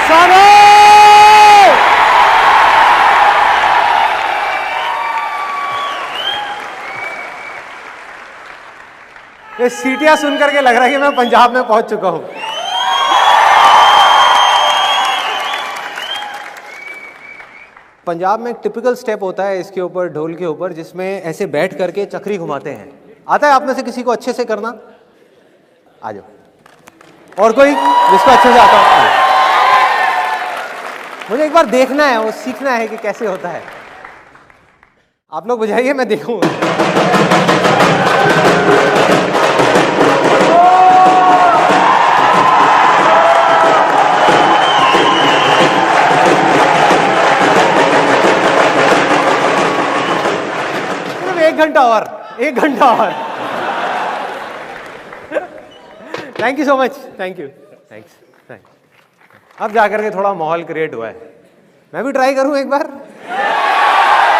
स्वागत। ये सीटियां सुन करके लग रहा है कि मैं पंजाब में पहुंच चुका हूं। पंजाब में एक टिपिकल स्टेप होता है इसके ऊपर, ढोल के ऊपर, जिसमें ऐसे बैठ करके चक्री घुमाते हैं। आता है आप में से किसी को अच्छे से करना? आ जाओ। और कोई जिसको अच्छे से आता है? मुझे एक बार देखना है, वो सीखना है कि कैसे होता है। आप लोग बजाइए, मैं देखूंगा। एक घंटा और। Thank you so much. Thank you. Thanks. अब जाकर के थोड़ा माहौल क्रिएट हुआ है। मैं भी ट्राई करूं एक बार?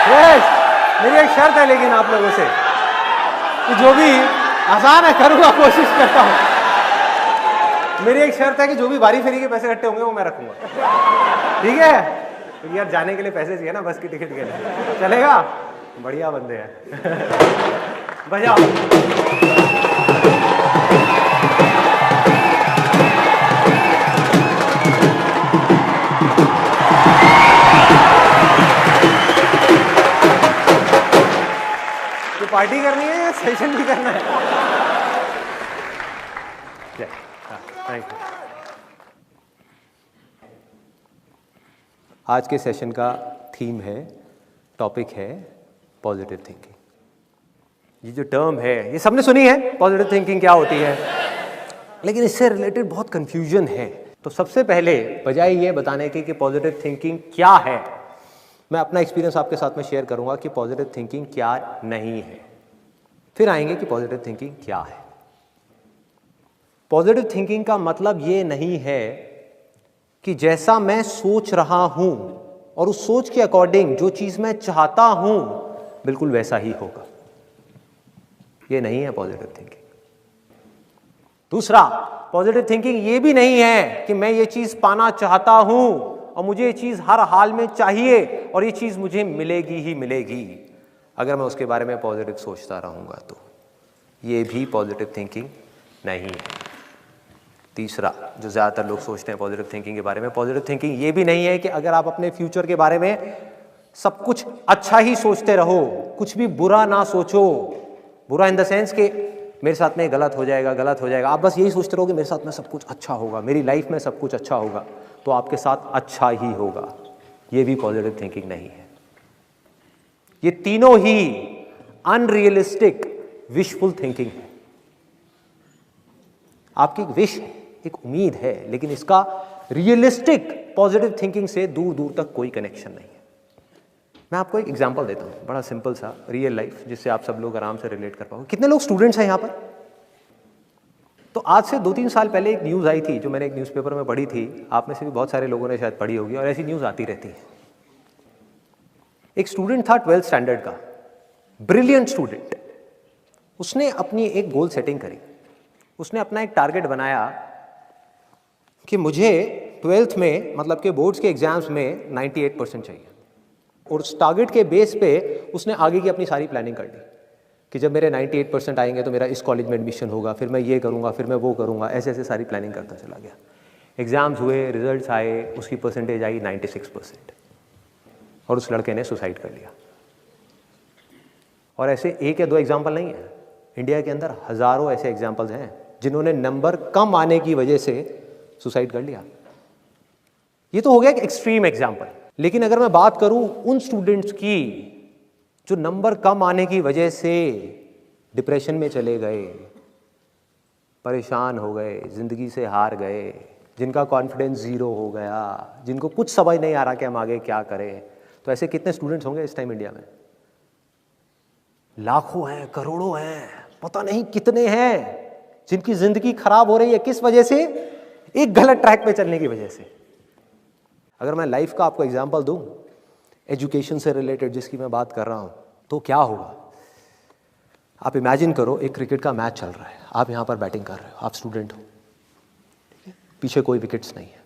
यस। मेरी एक शर्त है लेकिन आप लोगों से कि जो भी आसान है करूंगा, कोशिश करता हूं। मेरी एक शर्त है कि जो भी बारी फेरी के पैसे इकट्ठे होंगे वो मैं रखूंगा, ठीक है? क्योंकि यार जाने के लिए पैसे चाहिए ना, बस की टिकट के लिए। चलेगा? बढ़िया बंदे हैं। बजाओ। तो पार्टी करनी है या सेशन भी करना है? Thank you. आज के सेशन का थीम है, टॉपिक है पॉजिटिव थिंकिंग। ये जो टर्म है ये सबने सुनी है, पॉजिटिव थिंकिंग क्या होती है, लेकिन इससे रिलेटेड बहुत कंफ्यूजन है। तो सबसे पहले बजाय ये बताने की कि पॉजिटिव थिंकिंग क्या है, मैं अपना एक्सपीरियंस आपके साथ में शेयर करूंगा कि पॉजिटिव थिंकिंग क्या नहीं है। फिर आएंगे कि पॉजिटिव थिंकिंग क्या है। पॉजिटिव थिंकिंग का मतलब ये नहीं है कि जैसा मैं सोच रहा हूं और उस सोच के अकॉर्डिंग जो चीज मैं चाहता हूं बिल्कुल वैसा ही होगा। ये नहीं है पॉजिटिव थिंकिंग। दूसरा, पॉजिटिव थिंकिंग ये भी नहीं है कि मैं ये चीज पाना चाहता हूं और मुझे ये चीज हर हाल में चाहिए और ये चीज मुझे मिलेगी ही मिलेगी अगर मैं उसके बारे में पॉजिटिव सोचता रहूंगा। तो ये भी पॉजिटिव थिंकिंग नहीं है। तीसरा, जो ज्यादातर लोग सोचते हैं पॉजिटिव थिंकिंग के बारे में, पॉजिटिव थिंकिंग ये भी नहीं है कि अगर आप अपने फ्यूचर के बारे में सब कुछ अच्छा ही सोचते रहो, कुछ भी बुरा ना सोचो। बुरा इन द सेंस कि मेरे साथ में गलत हो जाएगा, आप बस यही सोचते रहो कि मेरे साथ में सब कुछ अच्छा होगा, मेरी लाइफ में सब कुछ अच्छा होगा, तो आपके साथ अच्छा ही होगा। ये भी पॉजिटिव थिंकिंग नहीं है। ये तीनों ही अनरियलिस्टिक विशफुल थिंकिंग है। आपकी एक विश है, एक उम्मीद है, लेकिन इसका रियलिस्टिक पॉजिटिव थिंकिंग से दूर दूर तक कोई कनेक्शन नहीं है। मैं आपको एक एग्जांपल देता हूं, बड़ा सिंपल सा, रियल लाइफ, जिससे आप सब लोग आराम से रिलेट कर पाओगे। कितने लोग स्टूडेंट्स हैं यहां पर? तो आज से 2-3 साल पहले एक न्यूज़ आई थी जो मैंने एक न्यूज़पेपर में पढ़ी थी। आप में से भी बहुत सारे लोगों ने शायद पढ़ी होगी और ऐसी न्यूज़ आती रहती है। एक स्टूडेंट था 12th स्टैंडर्ड का, ब्रिलियंट स्टूडेंट। उसने अपनी एक गोल सेटिंग करी। उसने अपना एक टारगेट बनाया कि मुझे 12th में, मतलब के बोर्ड्स के एग्जाम्स में 98% चाहिए। और उस टारगेट के बेस पे उसने आगे की अपनी सारी प्लानिंग कर ली कि जब मेरे 98% आएंगे तो मेरा इस कॉलेज में एडमिशन होगा, फिर मैं ये करूँगा, फिर मैं वो करूँगा, ऐसे ऐसे सारी प्लानिंग करता चला गया। एग्ज़ाम्स हुए, रिजल्ट्स आए, उसकी परसेंटेज आई 96% और उस लड़के ने सुसाइड कर लिया। और ऐसे एक या दो एग्जाम्पल नहीं है, इंडिया के अंदर हज़ारों ऐसे एग्जाम्पल्स हैं जिन्होंने नंबर कम आने की वजह से सुसाइड कर लिया। ये तो हो गया एक एक्सट्रीम एग्जाम्पल। लेकिन अगर मैं बात करूं उन स्टूडेंट्स की जो नंबर कम आने की वजह से डिप्रेशन में चले गए, परेशान हो गए, जिंदगी से हार गए, जिनका कॉन्फिडेंस ज़ीरो हो गया, जिनको कुछ समझ नहीं आ रहा कि हम आगे क्या करें, तो ऐसे कितने स्टूडेंट्स होंगे इस टाइम इंडिया में? लाखों हैं, करोड़ों हैं, पता नहीं कितने हैं जिनकी जिंदगी खराब हो रही है। किस वजह से? एक गलत ट्रैक पे चलने की वजह से। अगर मैं लाइफ का आपको एग्जांपल दूं, एजुकेशन से रिलेटेड जिसकी मैं बात कर रहा हूं, तो क्या होगा? आप इमेजिन करो एक क्रिकेट का मैच चल रहा है, आप यहाँ पर बैटिंग कर रहे हो, आप स्टूडेंट हो, ठीक है? पीछे कोई विकेट्स नहीं है,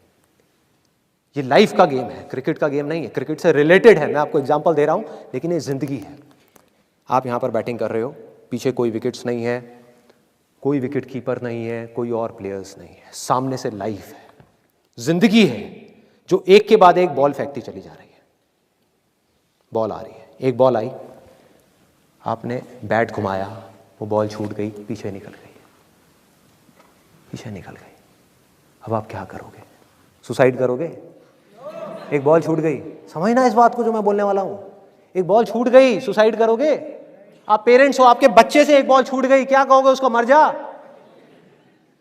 ये लाइफ का गेम है, क्रिकेट का गेम नहीं है, क्रिकेट से रिलेटेड है, मैं आपको एग्जांपल दे रहा हूं, लेकिन ये जिंदगी है। आप यहां पर बैटिंग कर रहे हो, पीछे कोई विकेट्स नहीं है, कोई विकेट कीपर नहीं है, कोई और प्लेयर्स नहीं है, सामने से लाइफ है, जिंदगी है जो एक के बाद एक बॉल फेंकती चली जा रही है। बॉल आ रही है, एक बॉल आई, आपने बैट घुमाया, वो बॉल छूट गई, पीछे निकल गई, पीछे निकल गई। अब आप क्या करोगे? सुसाइड करोगे? एक बॉल छूट गई, समझना इस बात को जो मैं बोलने वाला हूं, एक बॉल छूट गई, सुसाइड करोगे? आप पेरेंट्स हो, आपके बच्चे से एक बॉल छूट गई, क्या कहोगे उसको? मर जा?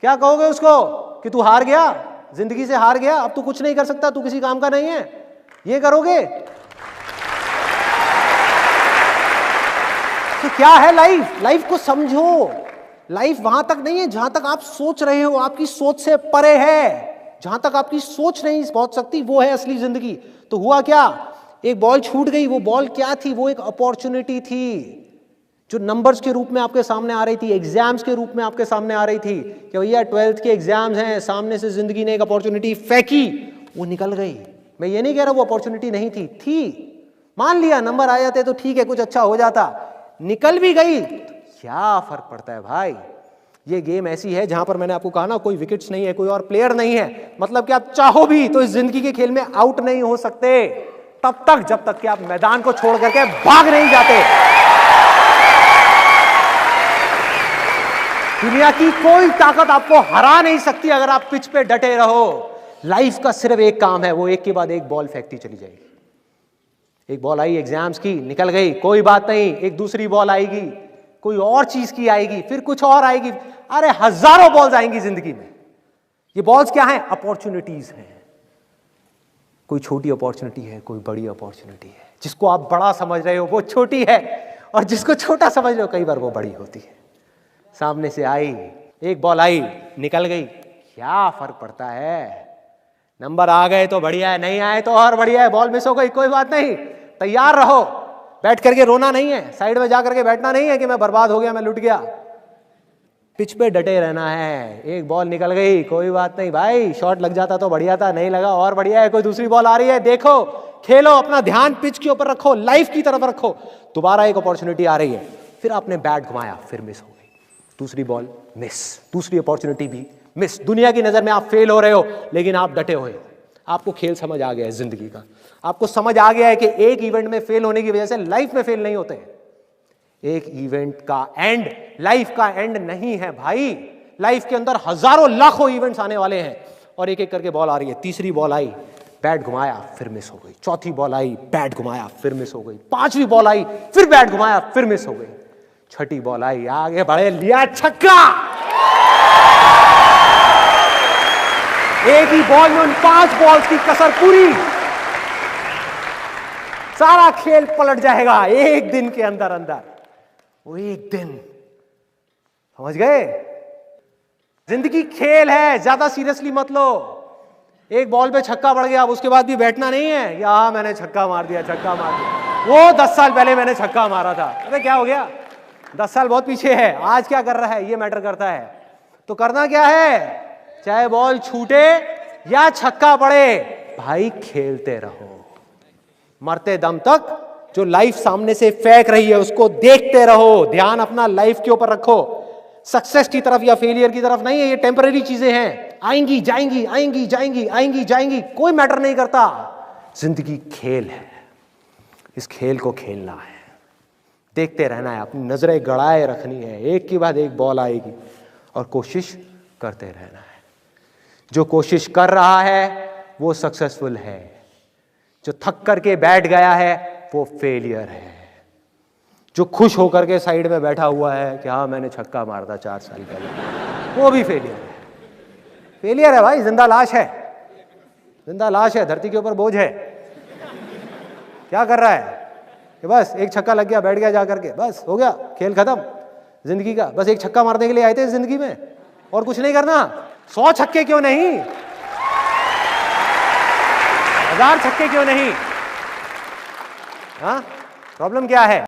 क्या कहोगे उसको कि तू हार गया, जिंदगी से हार गया, अब तू कुछ नहीं कर सकता, तू किसी काम का नहीं है? ये करोगे? तो क्या है लाइफ? लाइफ को समझो। लाइफ वहां तक नहीं है जहां तक आप सोच रहे हो, आपकी सोच से परे है। जहां तक आपकी सोच नहीं पहुंच सकती वो है असली जिंदगी। तो हुआ क्या? एक बॉल छूट गई, वो बॉल क्या थी? वो एक अपॉर्चुनिटी थी जो नंबर्स के रूप में आपके सामने आ रही थी, एग्जाम्स के रूप में आपके सामने आ रही थी कि भैया 12th के एग्जाम्स हैं, सामने से जिंदगी ने एक अपॉर्चुनिटी फेंकी, वो निकल गई। मैं ये नहीं कह रहा वो अपॉर्चुनिटी नहीं थी, मान लिया नंबर आ जाते तो ठीक है, कुछ अच्छा हो जाता, निकल भी गई, क्या फर्क पड़ता है भाई? ये गेम ऐसी है जहां पर मैंने आपको कहा ना, कोई विकेट्स नहीं है, कोई और प्लेयर नहीं है, मतलब कि आप चाहो भी तो इस जिंदगी के खेल में आउट नहीं हो सकते तब तक जब तक कि आप मैदान को छोड़ करके भाग नहीं जाते। दुनिया की कोई ताकत आपको हरा नहीं सकती अगर आप पिच पे डटे रहो। लाइफ का सिर्फ एक काम है, वो एक के बाद एक बॉल फेंकती चली जाएगी। एक बॉल आई एग्जाम्स की, निकल गई, कोई बात नहीं, एक दूसरी बॉल आएगी, कोई और चीज की आएगी, फिर कुछ और आएगी, अरे हजारों बॉल्स आएंगी जिंदगी में। ये बॉल्स क्या हैं? अपॉर्चुनिटीज हैं। कोई छोटी अपॉर्चुनिटी है, कोई बड़ी अपॉर्चुनिटी है। जिसको आप बड़ा समझ रहे हो वो छोटी है, और जिसको छोटा समझ रहे हो कई बार वो बड़ी होती है। सामने से आई, एक बॉल आई, निकल गई, क्या फर्क पड़ता है? नंबर आ गए तो बढ़िया है, नहीं आए तो और बढ़िया है, बॉल मिस हो गई, कोई बात नहीं, तैयार रहो। बैठ करके रोना नहीं है, साइड में जाकर के बैठना नहीं है कि मैं बर्बाद हो गया, मैं लुट गया। पिच पे डटे रहना है। एक बॉल निकल गई, कोई बात नहीं भाई, शॉट लग जाता तो बढ़िया था, नहीं लगा और बढ़िया है, कोई दूसरी बॉल आ रही है, देखो, खेलो, अपना ध्यान पिच के ऊपर रखो, लाइफ की तरफ रखो। दोबारा एक अपॉर्चुनिटी आ रही है, फिर आपने बैट घुमाया, फिर मिस हो गई, दूसरी बॉल मिस, दूसरी अपॉर्चुनिटी भी मिस। दुनिया की नजर में आप फेल हो रहे हो, लेकिन आप डटे हुए हो। आपको खेल समझ आ गया है जिंदगी का, आपको समझ आ गया है कि एक इवेंट में फेल होने की वजह से लाइफ में फेल नहीं होते हैं। एक इवेंट का एंड लाइफ का एंड नहीं है भाई। लाइफ के अंदर हजारों लाखों इवेंट्स आने वाले हैं, और एक एक करके बॉल आ रही है। तीसरी बॉल आई, बैट घुमाया, फिर मिस हो गई। चौथी बॉल आई, बैट घुमाया, फिर मिस हो गई। पांचवी बॉल आई, फिर बैट घुमाया, फिर मिस हो गई। छठी बॉल आई, आगे बढ़े, लिया छक्का। एक ही बॉल में उन 5 बॉल्स की कसर पूरी, सारा खेल पलट जाएगा एक दिन के अंदर अंदर। वो एक दिन, समझ गए? जिंदगी खेल है, ज्यादा सीरियसली मत लो। एक बॉल पे छक्का पड़ गया, अब उसके बाद भी बैठना नहीं है या मैंने छक्का मार दिया, छक्का मार दिया, वो 10 साल पहले मैंने छक्का मारा था। अरे क्या हो गया, 10 साल बहुत पीछे है, आज क्या कर रहा है ये मैटर करता है। तो करना क्या है, चाहे बॉल छूटे या छक्का पड़े, भाई खेलते रहो मरते दम तक। जो लाइफ सामने से फेंक रही है उसको देखते रहो, ध्यान अपना लाइफ के ऊपर रखो। सक्सेस की तरफ या फेलियर की तरफ नहीं है, ये टेम्पररी चीजें हैं, आएंगी जाएंगी, आएंगी जाएंगी, आएंगी जाएंगी, कोई मैटर नहीं करता। जिंदगी खेल है, इस खेल को खेलना है, देखते रहना है, अपनी नजरें गड़ाए रखनी है, एक के बाद एक बॉल आएगी और कोशिश करते रहना है। जो कोशिश कर रहा है वो सक्सेसफुल है, जो थक करके बैठ गया है वो फेलियर है। जो खुश होकर के साइड में बैठा हुआ है कि हाँ मैंने छक्का मारा था 4 साल पहले, वो भी फेलियर है। फेलियर है भाई, जिंदा लाश है, जिंदा लाश है, धरती के ऊपर बोझ है। क्या कर रहा है कि बस एक छक्का लग गया, बैठ गया जा करके, बस हो गया, खेल खत्म जिंदगी का। बस एक छक्का मारने के लिए आए थे जिंदगी में, और कुछ नहीं करना। 100 छक्के क्यों नहीं, 1000 छक्के क्यों नहीं? हाँ, प्रॉब्लम क्या है?